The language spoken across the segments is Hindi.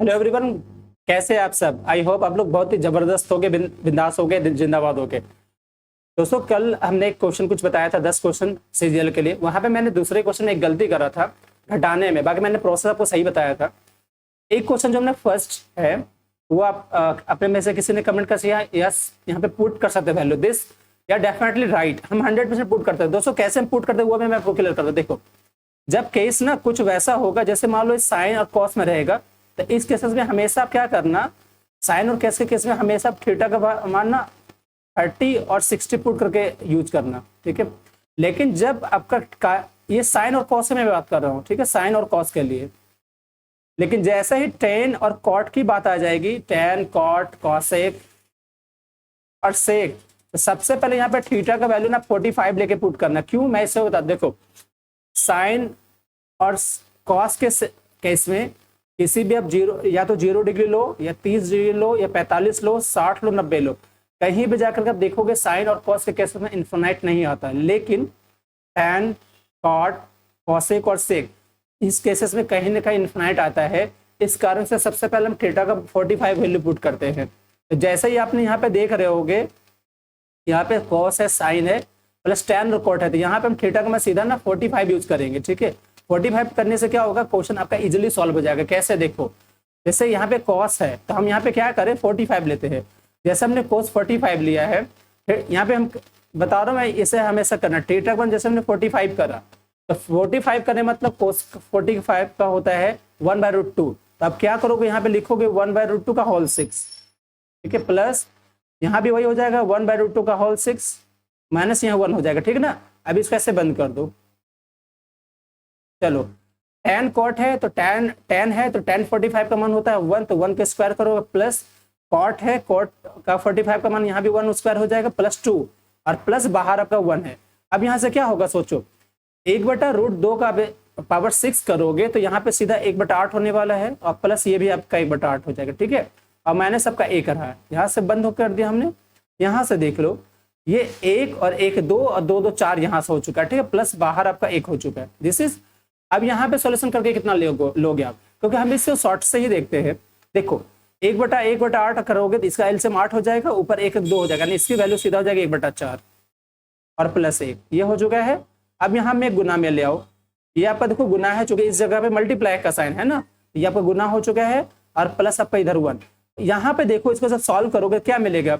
Hello everyone. कैसे हैं आप सब? आई होप आप लोग बहुत ही जबरदस्त हो गए, बिंदास हो गए, जिंदाबाद हो गए। दोस्तों, कल हमने एक क्वेश्चन कुछ बताया था, 10 क्वेश्चन सीजीएल के लिए। वहां पे मैंने दूसरे क्वेश्चन में एक गलती करा था घटाने में, बाकी मैंने प्रोसेस आपको सही बताया था। एक क्वेश्चन जो हमने फर्स्ट है वो आप अपने में से किसी ने कमेंट कर दिया, यस यहाँ पे पुट कर सकते वैल्यू दिस या डेफिनेटली राइट। हम 100% पुट करते हैं। दोस्तों, कैसे हम पुट करते हैं वो भी मैं आपको क्लियर करता हूं। देखो, जब केस ना कुछ वैसा होगा, जैसे मान लो साइन और कॉस में रहेगा, तो इस केसेस में हमेशा आप क्या करना, साइन और केस के केस में हमेशा थीटा का मान ना 30 और 60 पुट करके यूज करना, ठीक है। लेकिन जब आपका ये साइन और कॉस में मैं बात कर रहा हूँ, ठीक है, साइन और कॉस के लिए। लेकिन जैसे ही टेन और कॉट की बात आ जाएगी, टेन कॉट कॉसेक और सेक, तो सबसे पहले यहाँ पे थीटा का वैल्यू ना 45 लेके पुट करना। क्यों, मैं इसे बता, देखो साइन और कॉस के केस में किसी भी आप जीरो, या तो 0 डिग्री लो या 30 डिग्री लो या 45 लो, 60 लो, 90 लो, कहीं भी जाकर आप देखोगे साइन और कॉस के केस में इन्फिनाइट नहीं आता। लेकिन टैन कॉट कॉसेक और सेक इस केसेस में कहीं ना कहीं इन्फिनाइट आता है। इस कारण से सबसे पहले हम थीटा का 45 वैल्यू पुट करते हैं। तो जैसे ही आपने यहाँ पे देख रहे होगे, यहाँ पे कॉस है, साइन है, प्लस टैन और कॉट है, तो यहाँ पे हम थीटा का मैं सीधा ना 45 यूज करेंगे, ठीक है। 45 करने से क्या होगा, क्वेश्चन आपका इजीली सॉल्व हो जाएगा। कैसे, देखो जैसे यहाँ पे कॉस है तो हम यहाँ पे क्या करें, 45 लेते हैं। जैसे हमने कॉस 45 लिया है, फिर यहाँ पे हम बता रहा हूँ मैं, इसे हमेशा करना थीटा वन, जैसे हमने 45 करा तो 45 करने मतलब कोस 45 का होता है 1/√2। तो आप क्या करोगे, यहाँ पे लिखोगे 1/√2 का होल 6, ठीक है, प्लस यहाँ भी वही हो जाएगा 1/√2 का होल 6 माइनस यहाँ 1 हो जाएगा, ठीक है ना। अब इसको ऐसे बंद कर दो। चलो, tan कॉट है तो tan है तो tan 45 का मान होता है 1, तो 1 के स्क्वायर करो, प्लस कॉट है, कॉट का 45 का मान यहाँ भी 1 स्क्वायर हो जाएगा, प्लस 2 और प्लस बाहर आपका 1 है। अब यहाँ से क्या होगा, सोचो 1/√2 का पावर 6 करोगे तो यहाँ पे सीधा 1/8 होने वाला है, और प्लस ये भी आपका 1/8 हो जाएगा, ठीक है। और माइनस आपका 1 रहा है, यहाँ से बंद कर दिया हमने। यहाँ से देख लो, ये 1 और 1 2 और 2 2 4 यहाँ से हो चुका है, ठीक है, प्लस बाहर आपका 1 हो चुका है। दिस इज, अब यहाँ पे सॉल्यूशन करके कितना लोगे आप, क्योंकि हम इससे शॉर्ट से ही देखते हैं। देखो 1/8 करोगे तो इसका एलसीएम 8 हो जाएगा, ऊपर 1 2 हो जाएगा, इसकी वैल्यू सीधा हो जाएगा 1/4 और प्लस 1, ये हो चुका है। अब यहाँ में गुना में ले आओ, ये आपका देखो गुना है, चूंकि इस जगह पे मल्टीप्लाई का साइन है ना, ये आपका गुना हो चुका है, और प्लस आपका इधर 1। यहाँ पे देखो, इसको जब सॉल्व करोगे क्या मिलेगा,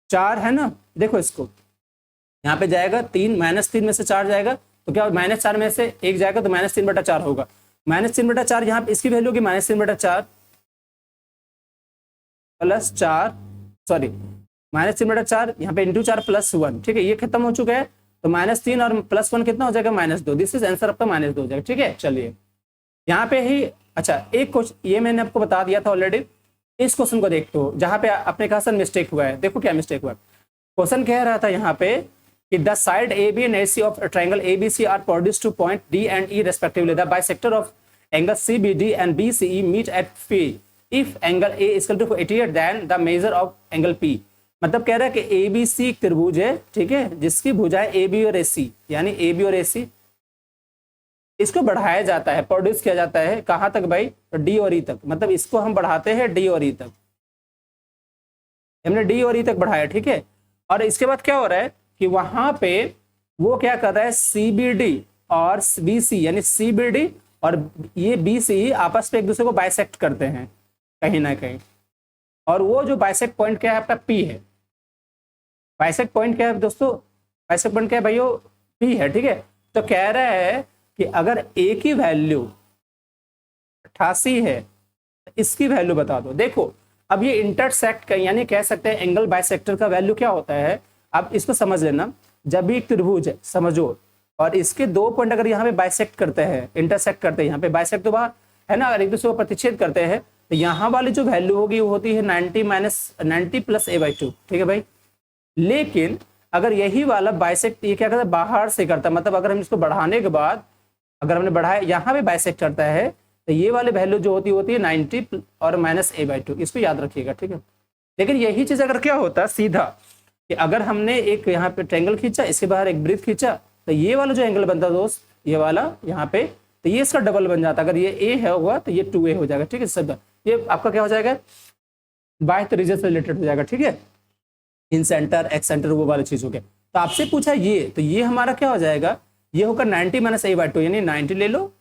4 है ना, देखो इसको यहाँ पे जाएगा 3, -3 में से 4 जाएगा, तो क्या -4 में से 1 जाएगा, तो -3/4 होगा। -3/4 यहाँ पे इसकी वैल्यू होगी -3/4 प्लस 4, सॉरी -3/4 यहाँ पे इंटू 4 प्लस 1, ठीक है, ये खत्म हो चुका है। तो -3 और प्लस 1 कितना हो जाएगा, -2। दिस इज आंसर आपका -2 हो जाएगा, ठीक है। चलिए यहाँ पे ही, अच्छा एक क्वेश्चन ये मैंने आपको बता दिया था ऑलरेडी। इस क्वेश्चन को देखते हो जहाँ पे आपने कहा सर मिस्टेक हुआ है। देखो क्या मिस्टेक हुआ है, क्वेश्चन कह रहा था यहाँ पे कि the side A B and A C of triangle A B C are produce to point D and E respectively. The bisector of angle C B D and B C E meet at P if angle A is equal to 88 then the measure of angle P. मतलब कह रहा है कि ए बी सी एक त्रिभुज है, ठीक है, जिसकी भुजाएं ए बी और ए सी, यानी ए बी और ए सी, इसको बढ़ाया जाता है, प्रोड्यूस किया जाता है कहां तक भाई, तो डी और ई तक। मतलब इसको हम बढ़ाते हैं डी और ई तक, हमने डी और ई तक बढ़ाया, ठीक है। और इसके बाद क्या हो रहा है कि वहां पे वो क्या कर रहा है, सीबीडी और बीसी, यानी सीबीडी और ये बीसी आपस में एक दूसरे को बाइसेक्ट करते हैं कहीं ना कहीं। और वो जो बाइसेक्ट पॉइंट क्या है, आपका पी है। बाइसेक्ट पॉइंट क्या है दोस्तों, बाइसेक्ट पॉइंट क्या है भाइयों, पी है, ठीक है। तो कह रहा है कि अगर ए की वैल्यू 88 है, इसकी वैल्यू बता दो। देखो अब ये इंटरसेक्ट का, यानी कह सकते हैं एंगल बाइसेक्टर का वैल्यू क्या होता है, अब इसको समझ लेना। जब भी एक त्रिभुज है समझो, और इसके 2 पॉइंट अगर यहाँ पे बाइसेक्ट करते हैं, इंटरसेक्ट करते हैं, यहाँ पे बाइसेक्ट तो बाहर है ना, अगर एक दूसरे को प्रतिच्छेद करते हैं, तो यहाँ वाली जो वैल्यू होगी वो होती है 90 प्लस a/2, ठीक है भाई। लेकिन अगर यही वाला बाइसेक्ट, ये क्या करता है, बाहर से करता है, मतलब अगर हम इसको बढ़ाने के बाद, अगर हमने बढ़ाया यहाँ पे बाइसेक्ट करता है, तो ये वाली वैल्यू जो होती है 90 और -a/2, इसको याद रखिएगा, ठीक है। लेकिन यही चीज अगर क्या होता सीधा, कि अगर हमने एक यहाँ पे ट्रायंगल खींचा, इसके बाहर एक वृत्त खींचा, तो ये वाला जो एंगल बनता दोस्त, ये वाला यहाँ पे, तो ये इसका डबल बन जाता। अगर ये ए है होगा तो ये 2a हो जाएगा, ठीक है सब। ये आपका क्या हो जाएगा, बाह्य रीजन से रिलेटेड हो जाएगा, ठीक है, इन सेंटर एक्स सेंटर वो वाली चीज हो गया। तो आपसे पूछा ये, तो ये हमारा क्या हो जाएगा, ये होगा 90 माइनस a/2, यानी 90 ले लो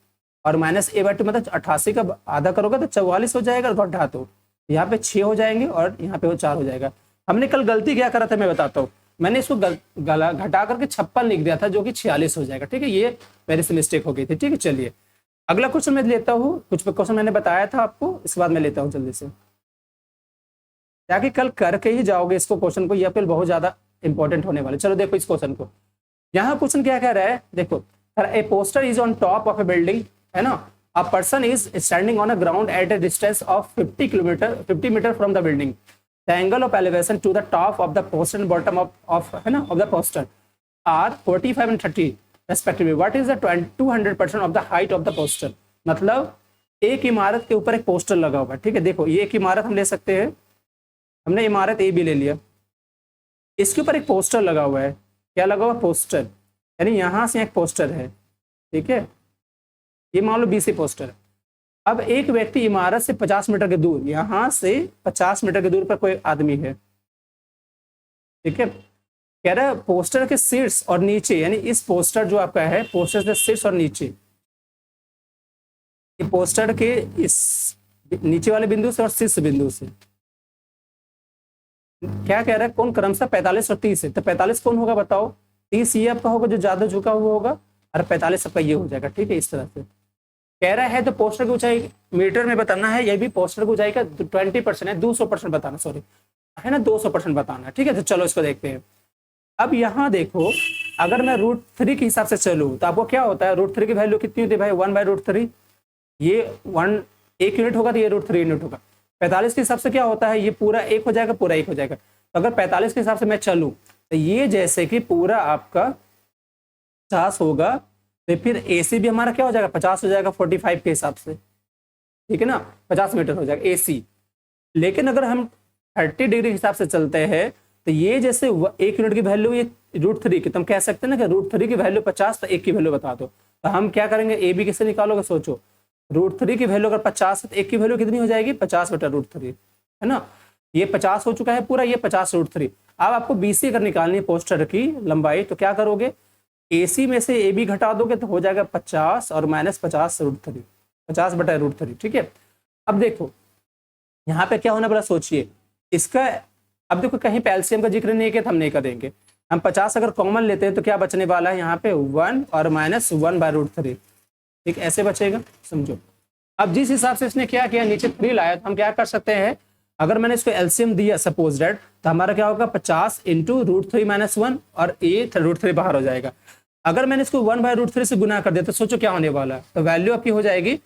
और माइनस a/2 मतलब 88 का आधा करोगे तो 44 हो जाएगा, और घटा दो, यहाँ पे 6 हो जाएंगे और यहाँ पे वो 4 हो जाएगा। हमने कल गलती क्या करा था मैं बताता हूँ, मैंने इसको घटा करके 56 लिख दिया था जो कि 46 हो जाएगा, ठीक है, ये मेरे से मिस्टेक हो गई थी, ठीक है। चलिए अगला क्वेश्चन मैं लेता हूँ, कुछ क्वेश्चन मैंने बताया था आपको, इसके बाद मैं लेता हूँ जल्दी से, ताकि कल करके ही जाओगे इसको क्वेश्चन को, या फिर बहुत ज्यादा इंपॉर्टेंट होने वाले। चलो देखो इस क्वेश्चन को, यहाँ क्वेश्चन क्या कह रहा है, देखो, a poster is on top of a building, है ना, a person is standing on a ground at a distance of 50 meter from the building, the angle of elevation to the top of the poster and bottom of है ना of the poster are 45 and 30 respectively, what is the 200% of the height of the poster. मतलब एक इमारत के ऊपर एक पोस्टर लगा हुआ है, ठीक है, देखो ये एक इमारत हम ले सकते हैं, हमने इमारत ए भी ले लिया, इसके ऊपर एक पोस्टर लगा हुआ है, क्या लगा हुआ, पोस्टर, यानी यहां से एक पोस्टर है, ठीक है, ये मान लो BC पोस्टर है। अब एक व्यक्ति इमारत से 50 मीटर के दूर, यहां से 50 मीटर के दूर पर कोई आदमी है, ठीक है, कह रहा है पोस्टर के शीर्ष और नीचे, यानी इस पोस्टर जो आपका है, पोस्टर से शीर्ष और नीचे, ये पोस्टर के इस नीचे वाले बिंदु से और शीर्ष बिंदु से क्या कह रहा है, कौन क्रमशः 45 और 30 है, तो 45 कौन होगा बताओ, 30 ये आपका होगा जो ज्यादा झुका हुआ होगा, और 45 आपका ये हो जाएगा, ठीक है, इस तरह से कह रहा है। तो पोस्टर की ऊंचाई मीटर में बताना है, ये भी पोस्टर की ऊंचाई का 20% है, 200% बताना, सॉरी है ना, 200% बताना है, ठीक है। तो चलो इसको देखते हैं। अब यहाँ देखो, अगर मैं √3 के हिसाब से चलूँ तो आपको क्या होता है, √3 की वैल्यू कितनी होती है भाई, 1/√3, ये 1 यूनिट होगा तो ये √3 यूनिट होगा। 45 के हिसाब से क्या होता है, ये पूरा 1 हो जाएगा, पूरा 1 हो जाएगा। तो अगर 45 के हिसाब से मैं चलूँ तो ये जैसे कि पूरा आपका 50 होगा, तो फिर AC भी हमारा क्या हो जाएगा, 50 हो जाएगा 45 के हिसाब से, ठीक है ना, 50 मीटर हो जाएगा AC। लेकिन अगर हम 30 डिग्री हिसाब से चलते हैं तो ये जैसे 1 यूनिट की वैल्यू ये √3 की, तुम कह सकते हैं ना कि √3 की वैल्यू 50, तो 1 की वैल्यू बता दो। तो हम क्या करेंगे, AB कैसे निकालोगे, सोचो, √3 की वैल्यू अगर 50 है तो 1 की वैल्यू कितनी हो जाएगी, 50/√3, है ना, ये 50 हो चुका है पूरा, ये 50/√3। अब आपको BC अगर निकालनी है पोस्टर की लंबाई, तो क्या करोगे, AC में से AB घटा दोगे तो हो जाएगा 50 और -50/√3, 50/√3, ठीक है। अब देखो यहाँ पे क्या होना वाला, सोचिए इसका, अब देखो कहीं पे एलसीएम का जिक्र नहीं किया, हम नहीं करेंगे, हम 50 अगर कॉमन लेते हैं तो क्या बचने वाला है यहाँ पे 1 और -1/√3, ठीक, ऐसे बचेगा, समझो। अब जिस हिसाब से इसने क्या किया, नीचे 3 लाया, तो हम क्या कर सकते हैं, अगर मैंने इसको एलसीएम दिया सपोज दैट, तो हमारा क्या होगा 50 × √3 - 1, और ये √3 बाहर हो जाएगा। अगर मैंने इसको 1/√3 से गुना कर दिया तो सोचो क्या होने वाला है, तो वैल्यू आपकी हो जाएगी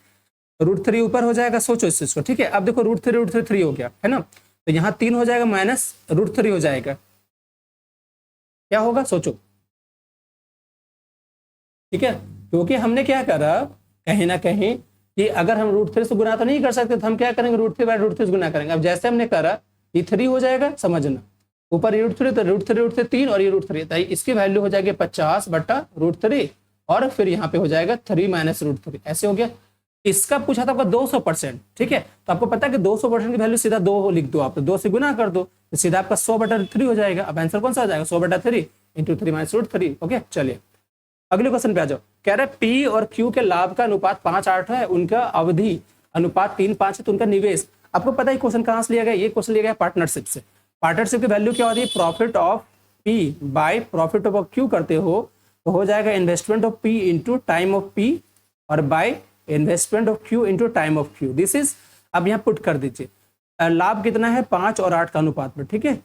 √3 ऊपर हो जाएगा, सोचो इस चीज को, ठीक है। अब देखो √3 3 हो गया, है ना, तो यहाँ 3 हो जाएगा, -√3 हो जाएगा, क्या होगा सोचो, ठीक है। क्योंकि हमने क्या करा, कहीं ना कहीं कि अगर हम √3 से गुना तो नहीं कर सकते, तो हम क्या करेंगे, √3/√3 से गुना करेंगे। अब जैसे हमने करा, ये 3 हो जाएगा, समझना, ऊपर √3 तो √3 3 और ये √3, तो इसकी वैल्यू हो जाएगी 50/√3, और फिर यहाँ पे हो जाएगा 3 - √3, ऐसे हो गया। इसका पूछा था आपका 200%, ठीक है, तो आपको पता है कि 200% की वैल्यू सीधा 2 लिख दो आप, तो 2 से गुना कर दो तो सीधा आपका 100/3 हो जाएगा। अब आंसर कौन सा हो जाएगा, 100/3 × 3 - √3, ओके। चलिए अगले क्वेश्चन पे आ जाओ। कह रहे हैं P और Q के लाभ का अनुपात 5:8 है, उनका अवधि अनुपात 3:5 है, तो उनका निवेश, आपको पता है क्वेश्चन कहां से लिया गया, ये क्वेश्चन लिया गया पार्टनरशिप से। पार्टनरशिप की वैल्यू क्या होती है, profit of P by profit of Q करते हो तो हो जाएगा investment of P × time of P और by investment of Q × time of Q, this is, अब यहाँ पुट कर दीजिए। लाभ कितना है, 5 और 8 का अनुपात में, ठीक है।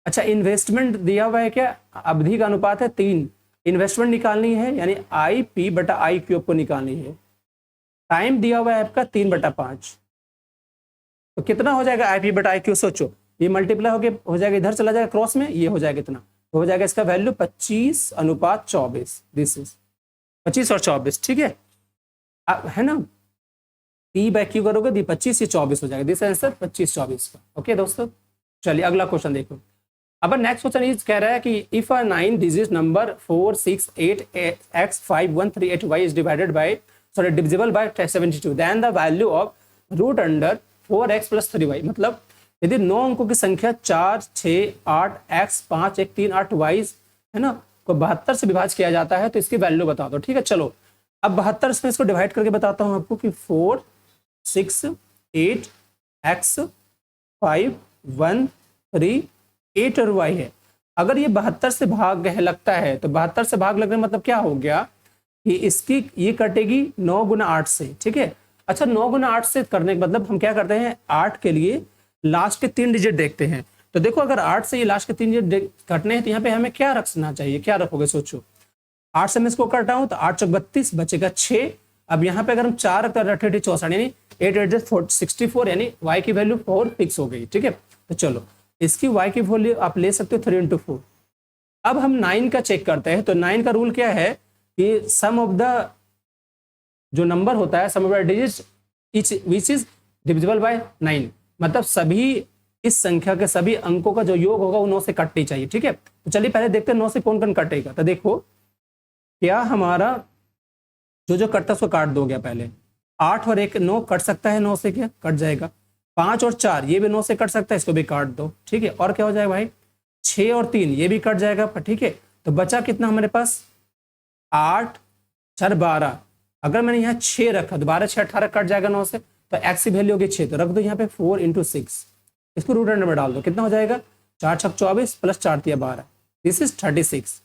अच्छा इन्वेस्टमेंट दिया हुआ है क्या, अवधि का अनुपात है 3, इन्वेस्टमेंट निकालनी है, यानी IP/IQ आपको निकालनी है। टाइम दिया हुआ है आपका 3/5, तो कितना हो जाएगा IP/IQ, सोचो, ये मल्टीप्लाई हो जाएगा, इधर चला जाएगा क्रॉस में, ये हो जाएगा इतना, तो हो जाएगा इसका वैल्यू 25:24, दिस इज 25 और 24, ठीक है ना। P/Q करोगे दी 25, ये 24 हो जाएगा, दिस आंसर 25-24 का, ओके दोस्तों। चलिए अगला क्वेश्चन देखो। अब नेक्स्ट क्वेश्चन इज कह रहा है कि if a 9 digit number 468x5138y is divided by divisible by 72, then the value of √4 4x plus 3y। मतलब यदि 9 अंकों की संख्या 4, 6, 8, x, 5, 1, 3, 8 y है ना, को 72 से विभाजित किया जाता है तो इसकी वैल्यू बता दो। ठीक है, चलो अब 72 में इसको डिवाइड करके बताता हूं आपको कि 4, 6, 8, x, 5, 1, 3, 8 और y है। अगर ये 72 से भाग लगता है तो 72 से भाग लगने मतलब क्या हो गया कि इसकी ये कटेगी 9 गुना 8 से। ठीक है, अच्छा 9 गुना 8 से करने का मतलब हम क्या करते हैं, 8 के लिए लास्ट के 3 डिजिट देखते हैं। तो देखो अगर 8 से ये लास्ट के 3 डिजिट कटने हैं तो यहाँ पे हमें क्या रखना चाहिए, क्या रखोगे सोचो। 8 से मैं इसको काटा हूं तो 8 चौक 32 बचेगा 6। अब यहाँ पे अगर हम 4 रखते हैं 8 64 यानी 8 8 64 यानी y की वैल्यू 4 फिक्स हो गई। ठीक है, तो चलो इसकी y की वैल्यू आप ले सकते हो 3 × 4। अब हम 9 का चेक करते हैं तो 9 का रूल क्या है कि सम ऑफ द जो नंबर होता है, sum of the digit which is divisible by 9, मतलब सभी इस संख्या के सभी अंकों का जो योग होगा वो 9 से कटनी चाहिए। ठीक है, तो चलिए पहले देखते हैं 9 से कौन कौन कटेगा। तो देखो क्या हमारा जो कटता है उसको काट दो गया। पहले 8 और 1 9 कट सकता है, 9 से क्या कट जाएगा। 5 और 4 ये भी 9 से कट सकता है, इसको भी काट दो। ठीक है, और क्या हो जाएगा भाई 6 और 3 ये भी कट जाएगा। ठीक है, तो बचा कितना हमारे पास 8 4 12। अगर मैंने यहाँ 6 रखा तो 12 6 18 कट जाएगा 9 से, तो x की वैल्यू होगी 6, तो रख दो यहाँ पे 4 × 6। इसको रूट अंडर में डाल दो, कितना हो जाएगा 4 6 24 प्लस 4 3 12, दिस इज 36।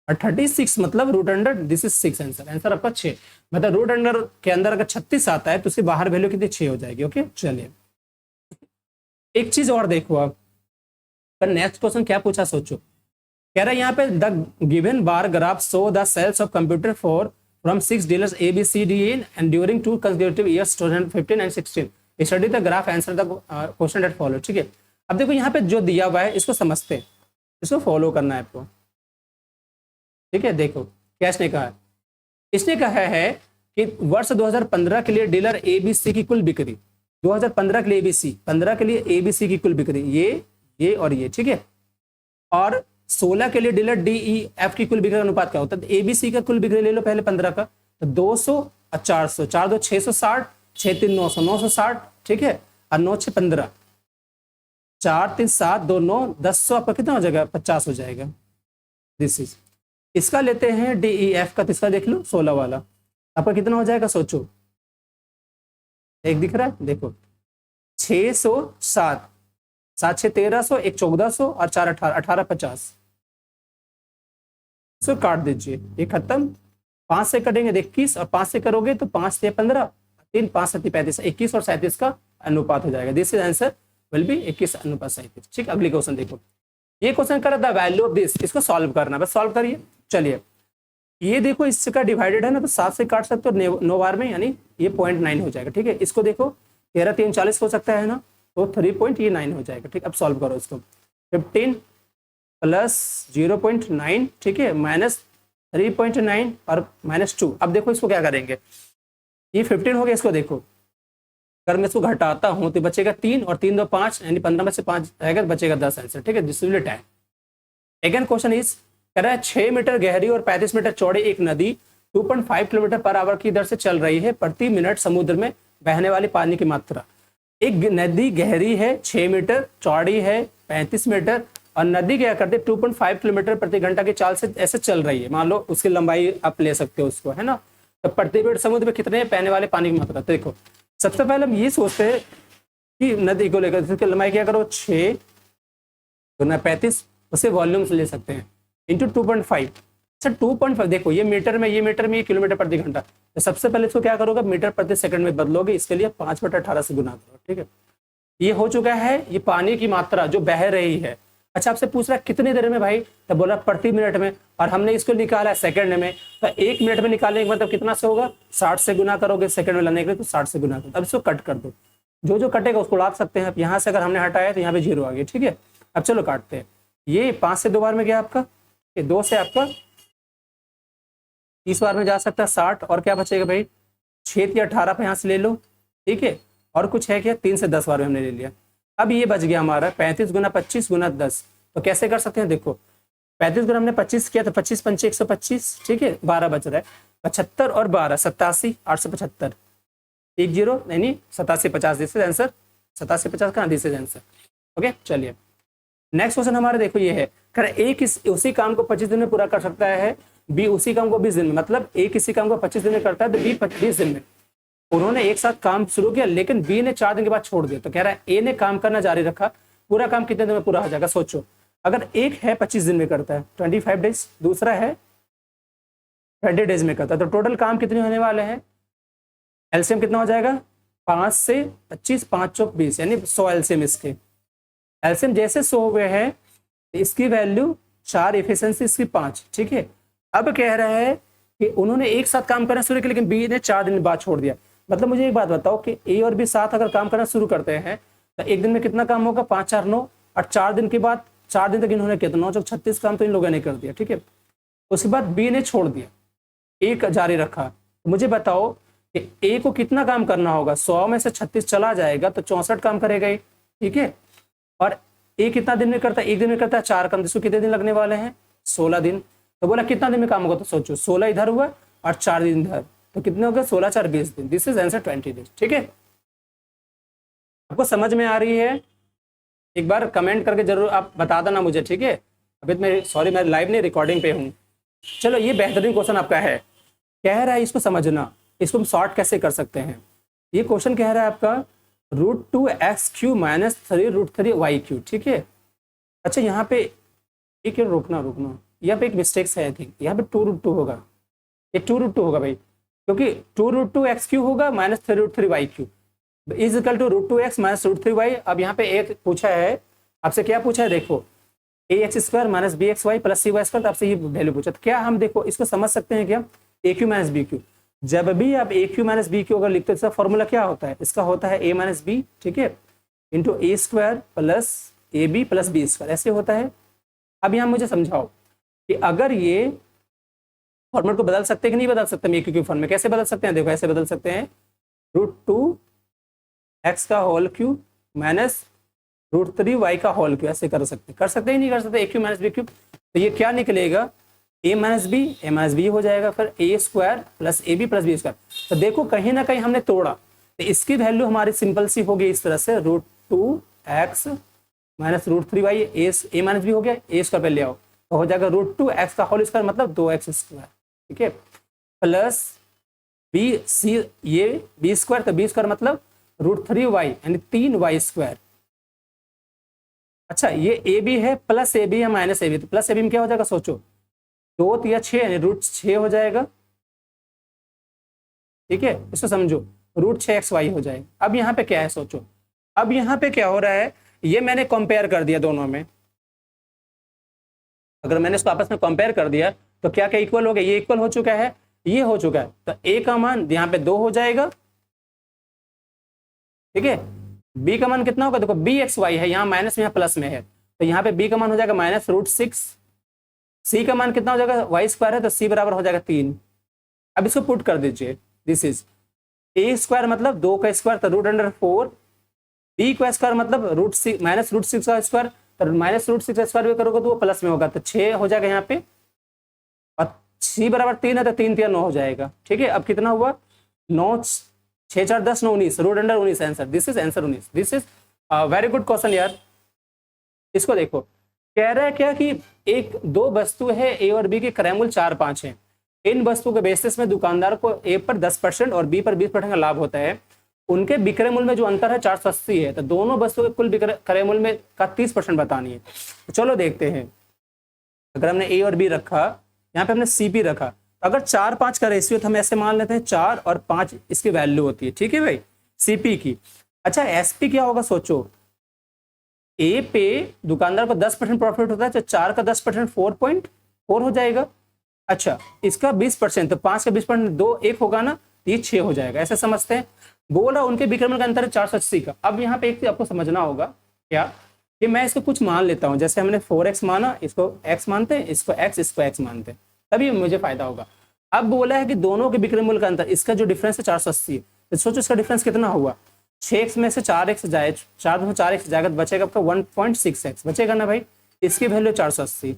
और 36 मतलब root under this is 6। Answer आपका 6। मतलब रूट अंडर के अंदर अगर 36 आता है तो उसकी बाहर वैल्यू कितनी 6 हो जाएगी। ओके, चलिए एक चीज और देखो आप, नेक्स्ट क्वेश्चन क्या पूछा सोचो। कह रहा है यहाँ पे the given bar graph show the sales of computer for from 6 dealers A B C D E and during 2 consecutive years 2015 and 16 study the graph answer the question that follow. ठीक है, अब देखो यहाँ पे जो दिया हुआ है इसको समझते हैं, इसको फॉलो करना है आपको। ठीक है, देखो क्या इसने कहा है, इसने कहा है कि वर्ष 2015 के लिए डीलर ABC की कुल बिक्री, 2015 के लिए ABC 15 के लिए ABC की कुल बिक्री ये और ये। ठीक है, और 16 के लिए डीलर DEF की कुल बिक्री का अनुपात क्या होता है। तो ABC का कुल बिक्री ले लो पहले 15 का, तो 200 और 400, 4 2 660, 6 3 900 960। ठीक है, और 9 6 15, 4 3 7 2 9 10, आपका कितना हो जाएगा 50 हो जाएगा। दिस इज इसका लेते हैं DEF का, तो इसका देख लो 16 वाला आपका कितना हो जाएगा सोचो। एक दिख रहा है देखो 607, 7 6 1300, 1 1400 और 4 18 18 50। इसको काट दीजिए, ये खत्म। 5 से कटेंगे 21 और 5 से करोगे तो 5 से 15, 3 5 7 35, 21 और 37 का अनुपात हो जाएगा। This is answer will be 21 अनुपात 37। ठीक, अगली क्वेश्चन देखो, ये क्वेश्चन कर द वैल्यू ऑफ दिस, इसको सॉल्व करना, बस सॉल्व करिए। चलिए ये देखो इसका डिवाइडेड है ना, तो 7 से काट सकते हो 9 बार में, यानी ये 0.9 हो जाएगा। ठीक है, इसको देखो 13 3 40 हो सकता है ना, तो 3.9 हो जाएगा। ठीक, अब सॉल्व करो इसको। 15 प्लस 0.9, ठीक है, माइनस 3.9 और -2। अब देखो इसको क्या करेंगे, ये 15 हो गया, इसको देखो अगर मैं इसको घटाता हूं तो बचेगा 3 और 3 2 5, यानी 15 में से 5 रहेगा, बचेगा 10 आंसर। ठीक है, this will be 10। Again question is कह रहा है 6 मीटर गहरी और 35 मीटर चौड़ी एक नदी 2.5 किलोमीटर पर आवर की दर से चल रही है, प्रति मिनट समुद्र में बहने वाले पानी की मात्रा। एक नदी गहरी है, 6 मीटर चौड़ी है, 35 मीटर, और नदी क्या करते 2.5 किलोमीटर प्रति घंटा की चाल से ऐसे चल रही है। मान लो उसकी लंबाई आप ले सकते हो उसको, है ना। तो प्रति मिनट समुद्र में कितने बहने वाले पानी की मात्रा। तो देखो सबसे पहले हम ये सोचते हैं कि नदी को लेकर इसकी लंबाई क्या करो 6 गुना 35, उसे वॉल्यूम से ले सकते हैं इंटू 2.5। अच्छा 2.5 देखो ये मीटर में, ये किलोमीटर प्रति घंटा, तो सबसे पहले इसको क्या करोगे मीटर प्रति सेकंड में बदलोगे, इसके लिए 5/18 से गुना करो। ठीक है, ये हो चुका है, ये पानी की मात्रा जो बह रही है। अच्छा आपसे पूछ रहा है कितनी देर में भाई, तो बोला प्रति मिनट में, और हमने इसको निकाला है सेकंड में, तो 1 मिनट में निकालने का मतलब कितना से होगा 60 से गुना करोगे, सेकंड में लाने के लिए तो 60 से गुना करो। अब इसको कट कर दो, जो कटेगा उसको उड़ा सकते हैं। अब यहाँ से अगर हमने हटाया तो यहाँ पे 0 आ गया। ठीक है, अब चलो काटते हैं। ये 5 से 2 बार में गया आपका, ये 2 से आपका 30 बार में जा सकता है 60, और क्या बचेगा भाई 6 या 18 पे यहाँ से ले लो। ठीक है, और कुछ है क्या 3 से 10 बार में हमने ले लिया। अब ये बच गया हमारा 35 गुना 25 गुना 10। तो कैसे कर सकते हैं, देखो 35 गुना हमने 25 किया तो 25 पंचे 125। ठीक है, 12 बच रहा है, 75 और 12 87, 875, 10 यानी 87 50। दिस इज आंसर 87 50 का, दिस इज आंसर। ओके चलिए नेक्स्ट क्वेश्चन हमारे देखो ये है, ए उसी काम को 25 दिन में पूरा कर सकता है, बी उसी काम को 20 दिन में, मतलब ए किसी काम को 25 दिन में करता है तो बी 20 दिन में। उन्होंने एक साथ काम शुरू किया लेकिन बी ने 4 दिन के बाद छोड़ दिया, तो कह रहा है ए ने काम करना जारी रखा, पूरा काम कितने दिन में पूरा हो जाएगा। सोचो अगर एक है 25 दिन में करता है 25 डेज, दूसरा है 20 डेज में करता है, तो टोटल काम कितने होने वाले हैं, एलसीएम कितना हो जाएगा 5 से 25 5 चौक 20, यानी 100 एलसीएम इसके। एलसीएम जैसे 100 हुए हैं, इसकी वैल्यू 4, एफिशिएंसी इसकी 5, ठीक है। अब कह रहा है कि उन्होंने एक साथ काम करना शुरू किया लेकिन बी ने 4 दिन बाद छोड़ दिया। मतलब मुझे एक बात बताओ कि ए और बी साथ अगर काम करना शुरू करते हैं तो एक दिन में कितना काम होगा, 5 4 9, और 4 दिन के बाद 4 दिन तक इन्होंने कितना 9 चौक 36 काम तो इन लोगों ने कर दिया, ठीक है। उसके बाद बी ने छोड़ दिया, एक जारी रखा। मुझे बताओ कि ए को कितना काम करना होगा, 100 में से 36 चला जाएगा तो 64 काम करेगा ये, ठीक है। और ए कितना दिन में करता है, एक दिन में करता है 4 काम, जिसको कितने दिन लगने वाले हैं 16 दिन। तो बोला कितना दिन में काम होगा, तो सोचो 16 इधर हुआ और 4 दिन इधर, तो कितने हो गए 16 4 20 दिन, दिस इज आंसर 20 डेज, ठीक है। आपको समझ में आ रही है, एक बार कमेंट करके जरूर आप बता देना मुझे, ठीक है। अभी मैं लाइव नहीं रिकॉर्डिंग पे हूँ। चलो ये बेहतरीन क्वेश्चन आपका है, कह रहा है इसको समझना, इसको हम सॉर्ट कैसे कर सकते हैं। ये क्वेश्चन कह रहा है आपका √2x³ - 3√3y³, ठीक है। अच्छा यहाँ पे एक रुकना, यहाँ पे एक मिस्टेक है, आई थिंक यहाँ पे 2√2 होगा, ये 2√2 होगा भाई, क्योंकि 2√2x³ होगा -3√3y³ is equal to √2x - √3y। अब यहाँ पे एक पूछा है आपसे, क्या पूछा है देखो, ax² - bxy + cy², तो आपसे ये वैल्यू पूछा। तो क्या हम देखो इसको समझ सकते हैं क्या, aq - bq, जब भी आप aq - bq अगर लिखते हो, इसका फॉर्मूला क्या होता है, इसका होता है a - b, ठीक है, इंटू a² + ab + b², ऐसे होता है। अब यहाँ मुझे समझाओ कि अगर ये फॉर्मूला को बदल सकते हैं कि नहीं बदल सकते, हम aq फॉर्म में कैसे बदल सकते हैं, देखो ऐसे बदल सकते हैं, √2x का होल क्यूब -√3y का होल क्यूब, ऐसे कर सकते ही नहीं कर सकते, aq - bq। तो ये क्या निकलेगा, a - b हो जाएगा, फिर a² + ab + b²। तो देखो कहीं ना कहीं हमने तोड़ा, तो इसकी वैल्यू हमारी सिंपल सी होगी इस तरह से, √2x - √3y, a - b हो गया, a² पे ले आओ तो हो जाएगा √2x का होल स्क्वायर, मतलब 2x², ठीक है, प्लस b² ये b², तो b² मतलब √3y यानी 3y²। अच्छा ये ab है, प्लस ab है माइनस ab, तो प्लस ab में क्या हो जाएगा, सोचो 2 या 6 यानी √6 हो जाएगा, ठीक है, इसको समझो √6xy हो जाएगा। अब यहाँ पे क्या है सोचो, अब यहाँ पे क्या हो रहा है, ये मैंने कंपेयर कर दिया दोनों में, अगर मैंने इसको आपस में कंपेयर कर दिया तो क्या क्या इक्वल हो गया, ये इक्वल हो चुका है, ये हो चुका है, तो a का मान यहाँ पे 2 हो जाएगा, ठीक है। b का मान कितना होगा, देखो bxy है, यहाँ माइनस में यहाँ प्लस में है, तो यहाँ पे b का मान हो जाएगा -√6, c का मान कितना हो जाएगा, y² है तो c बराबर हो जाएगा 3। अब इसको पुट कर दीजिए, दिस इज a² मतलब 2 का स्क्वायर तो √4, b का स्क्वायर मतलब √6 -√6 का स्क्वायर, तो -√6 का स्क्वायर भी करोगे तो वो प्लस में होगा, तो 6 हो जाएगा यहाँ पे, और c बराबर 3 है तो 3 3 9 हो जाएगा, ठीक है। अब कितना हुआ, 9 6 4 10 9 19, √19 answer, this is answer 19। This is very good question यार। इसको देखो कह रहा है क्या कि एक दो वस्तु है ए और बी के क्रय मूल्य 4 5 है, इन वस्तुओं के बेसिस में दुकानदार को ए पर 10% और बी पर 20% का लाभ होता है, उनके विक्रय मूल्य में जो अंतर है 480 है, तो दोनों वस्तुओं के कुल क्रय मूल्य में का 30% बतानी है। तो चलो देखते हैं, अगर हमने ए और बी रखा, यहाँ पे हमने सी पी रखा, अगर 4 5 का रेशियो तो हम ऐसे मान लेते हैं 4 और 5 इसकी वैल्यू होती है, ठीक है भाई, सीपी की। अच्छा एसपी क्या होगा, सोचो ए पे दुकानदार को 10% प्रॉफिट होता है, तो 4 का 10% 4.4 हो जाएगा। अच्छा इसका 20%, तो 5 का 20% 2 1 होगा ना, ये 6 हो जाएगा, ऐसे समझते हैं। बोला उनके विक्रय मूल्य का अंतर है 480 का। अब यहाँ पे एक चीज आपको समझना होगा क्या, कि मैं इसको कुछ मान लेता हूँ, जैसे हमने 4x माना, इसको x मानते हैं, इसको x मानते हैं, तभी मुझे फायदा होगा। अब बोला है कि दोनों के विक्रय मूल्य का अंतर, इसका जो डिफरेंस है 480, तो सोचो इसका डिफरेंस कितना हुआ, 6x में से 4x जाए, 4 में 4x जाएगा तो बचेगा आपका 1.6x बचेगा ना भाई, इसकी वैल्यू 480,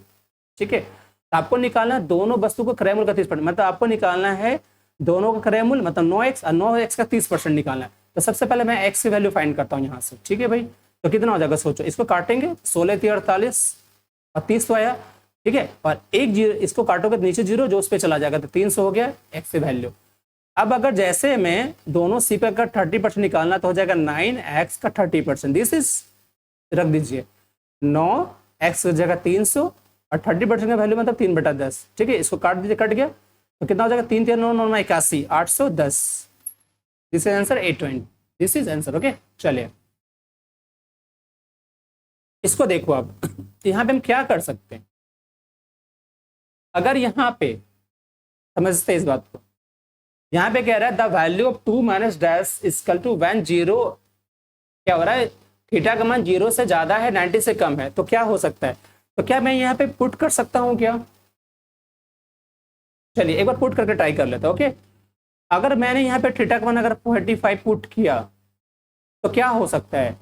ठीक है। तो आपको निकालना दोनों वस्तु को क्रय मूल्य का 30%, मतलब आपको निकालना है दोनों का क्रय मूल्य मतलब 9x और 9x का 30% निकालना है। तो सबसे पहले मैं x की वैल्यू फाइंड करता हूँ यहाँ से, ठीक है भाई। तो कितना हो जाएगा सोचो, इसको काटेंगे 16 3 48 और 30 तो आया, ठीक है, और एक जीरो इसको काटोगे तो नीचे जीरो जो उस पर चला जाएगा, तो 300 हो गया x की वैल्यू। अब अगर जैसे मैं दोनों सी पे अगर 30% निकालना तो हो जाएगा 9x का 30%, दिस इज रख दीजिए 9x की जगह 300 और 30% का वैल्यू मतलब 3/10, ठीक है, इसको काट दीजिए, कट गया तो कितना हो जाएगा 3 3 9 9 81 810, this is answer 820, this is answer. Okay चलिए इसको देखो अब यहाँ पे हम क्या कर सकते हैं, अगर यहाँ पे समझते हैं इस बात को, यहाँ पे कह रहा है the value of 2 minus dash equal to 1 0, क्या हो रहा है थीटा का मान 0 से ज्यादा है 90 से कम है, तो क्या हो सकता है, तो क्या मैं यहाँ पे पुट कर सकता हूँ क्या, चलिए एक बार पुट करके ट्राई कर लेते हैं। ओके अगर मैंने यहाँ पे थीटा का मान अगर 45 पुट किया तो क्या हो सकता है,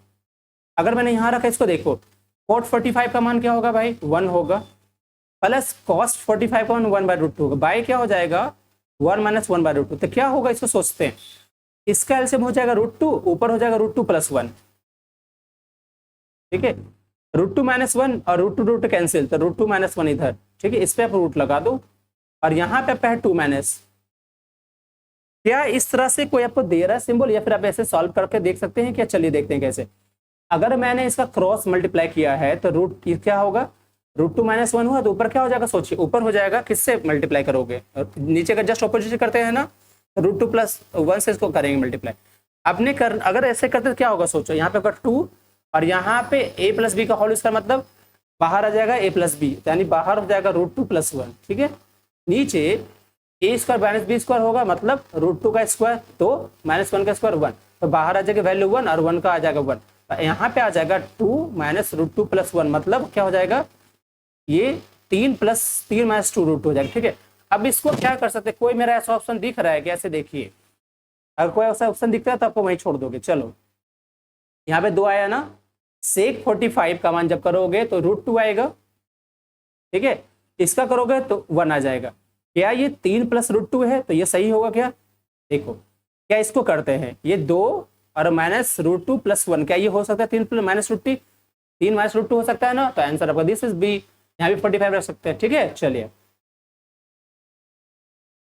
अगर मैंने यहाँ रखा, इसको देखो cot 45 का मान क्या होगा भाई 1 होगा, प्लस कॉस्ट 45 का मान 1/√2 होगा, बाय क्या हो जाएगा 1 माइनस 1/√2, तो क्या होगा इसको सोचते हैं, इसका एलसीएम हो जाएगा √2, ऊपर हो जाएगा √2 + 1, ठीक है, √2 - 1 और √2 कैंसिल, तो √2 - 1 इधर, ठीक है, इस पे आप रूट लगा दो और यहाँ पे आपका है 2 माइनस, क्या इस तरह से कोई आपको दे रहा है सिंबल या फिर आप ऐसे सॉल्व करके देख सकते हैं क्या, चलिए देखते हैं कैसे। अगर मैंने इसका क्रॉस मल्टीप्लाई किया है तो रूट क्या होगा, √2 - 1 हुआ तो ऊपर क्या हो जाएगा, सोचिए ऊपर हो जाएगा किससे मल्टीप्लाई करोगे, नीचे का जस्ट ऑपोजिट करते हैं ना, √2 + 1 से इसको करेंगे मल्टीप्लाई, आपने कर अगर ऐसे करते तो क्या होगा सोचो, यहाँ पे अगर 2 और यहाँ पे a + b का होल स्क्वायर मतलब बाहर आ जाएगा a + b, यानी बाहर हो जाएगा √2 + 1, ठीक है, नीचे a² - b² होगा मतलब √2 का स्क्वायर तो -1 का स्क्वायर 1, तो बाहर आ जाएगा वैल्यू 1 और 1 का आ जाएगा 1, यहाँ पे आ जाएगा 2 - √2 + 1 मतलब क्या हो जाएगा, ये 3 + 3 - 2 √2 हो जाएगा, ठीक है। अब इसको क्या कर सकते हैं, कोई मेरा ऐसा ऑप्शन दिख रहा है कैसे, देखिए अगर कोई ऐसा ऑप्शन दिखता है तो आपको वहीं छोड़ दोगे, चलो यहाँ पे 2 आया ना, sec 45 का मान जब करोगे तो √2 आएगा, ठीक है, इसका करोगे तो 1 आ जाएगा, क्या ये 3 + √2 है तो ये सही होगा क्या, देखो क्या इसको करते हैं, ये 2 और -√2 + 1, क्या ये हो सकता है 3 - √2 हो सकता है ना, तो आंसर आपका दिस इज बी, यहाँ भी 45 रख सकते हैं, ठीक है। चलिए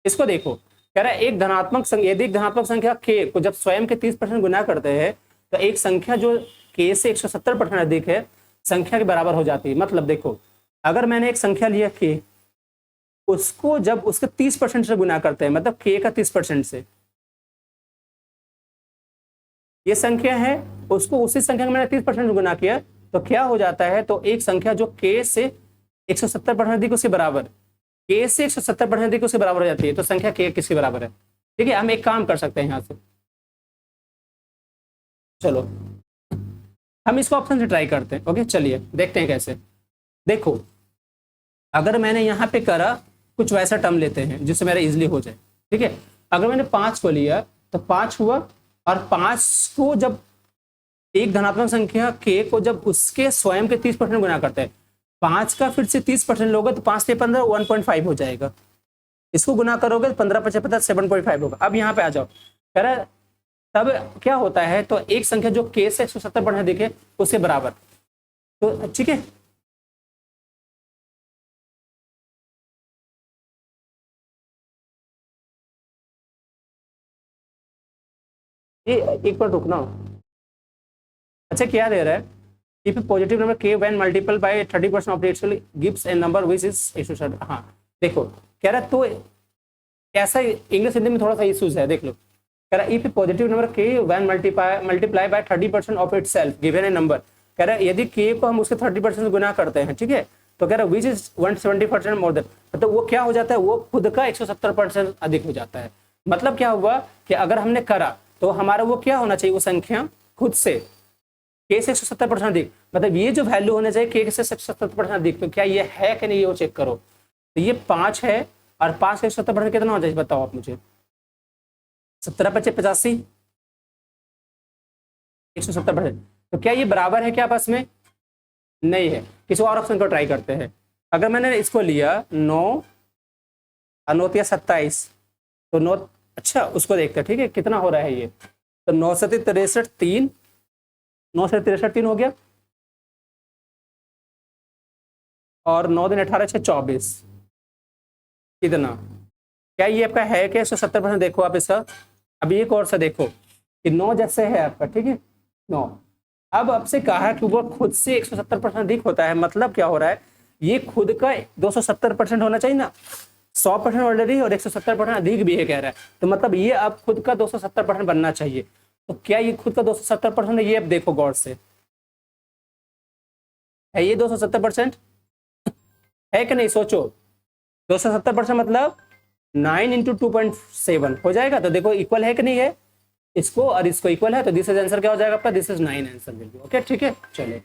इसको देखो, कह रहा है एक धनात्मक संख्या, यदि एक धनात्मक संख्या k को जब स्वयं के 30% गुना करते हैं तो एक संख्या जो k से 170% अधिक है संख्या के बराबर हो जाती है, मतलब देखो अगर मैंने एक संख्या लिया k, उसको जब उसके 30% से गुना करते हैं मतलब k का 30% से, ये संख्या है, उसको उसी संख्या में मैंने 30% गुना किया तो क्या हो जाता है, तो एक संख्या जो k से 170% अधिक उसके बराबर, k से 170% अधिक उसके बराबर हो जाती है, तो संख्या k किसके बराबर है, ठीक है। हम एक काम कर सकते हैं यहाँ से, चलो हम इसको ऑप्शन से ट्राई करते हैं, ओके चलिए देखते हैं कैसे। देखो अगर मैंने यहाँ पे करा कुछ वैसा टर्म लेते हैं जिससे मेरा इजिली हो जाए, ठीक है, अगर मैंने 5 को लिया तो 5 हुआ, और 5 को जब एक धनात्मक संख्या k को जब उसके स्वयं के 30% गुना करते हैं, 5 का फिर से 30% लोगे तो 5 से 15 1.5 हो जाएगा, इसको गुना करोगे तो 15 × 50 7.5 होगा। अब यहाँ पे आ जाओ, कह रहा है तब क्या होता है, तो एक संख्या जो k से 170% दिखे उसके बराबर, तो ठीक है ये एक बार रुकना, अच्छा क्या दे रहा है, if positive number k when multiplied by 30% of it gives a number which is 170, हाँ देखो कह रहा है, तो ऐसा इंग्लिश हिंदी में थोड़ा सा इश्यूज है, देख लो, कह रहा है if positive number k when multiply by 30% of itself given a number, कह रहा है यदि k को हम उसके 30% गुना करते हैं, ठीक है, तो कह रहा है which is 170% मोर देन, मतलब वो क्या हो जाता है, वो खुद का 170% अधिक हो जाता है, मतलब क्या हुआ कि अगर हमने करा तो हमारा वो क्या होना चाहिए, वो संख्या खुद से k से 170% अधिक, मतलब ये जो वैल्यू होना चाहिए k से 170% अधिक, तो क्या ये है कि नहीं ये वो चेक करो, तो ये 5 है और 5 से 170% कितना हो जाए बताओ आप मुझे, 17 × 5 = 85, 170%, तो क्या ये बराबर है क्या आपस में, नहीं है, किसी और ऑप्शन को ट्राई करते हैं। अगर मैंने इसको लिया 9 और 9 × 27 तो 9, अच्छा उसको देखते हैं, ठीक है कितना हो रहा है ये, तो 9 से 63 3, 9 से 63 3 हो गया, और 9 दिन 18 6 24, कितना? क्या ये आपका है क्या 170%? देखो आप इसका, अभी एक और से देखो कि 9 जैसे है आपका, ठीक है 9। अब आपसे कहा कि वो खुद से 170% अधिक होता है, मतलब क्या हो रहा है, ये खुद का 270% होना चाहिए ना, 100% ऑलरेडी और 170% अधिक भी है कह रहा है, तो मतलब ये अब खुद का 270% बनना चाहिए। तो क्या ये खुद का 270% है? ये अब देखो गौर से, है ये 270% है कि नहीं? सोचो 270% मतलब 9 इंटू 2.7 हो जाएगा, तो देखो इक्वल है कि नहीं है, इसको और इसको इक्वल है, तो दिस इज आंसर क्या हो जाएगा आपका, this is 9 answer will be okay. ठीक है, चलो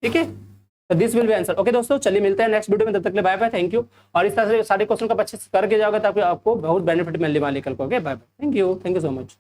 ठीक है, तो this will be answer okay. दोस्तों चलिए मिलते हैं नेक्स्ट वीडियो में, तब तक के लिए बाय बाय, थैंक यू। और इस तरह से सारे क्वेश्चन का अच्छे से करके जाओगे ताकि आपको बहुत बेनिफिट मिलने वाले कल को। Okay bye bye, thank you so much.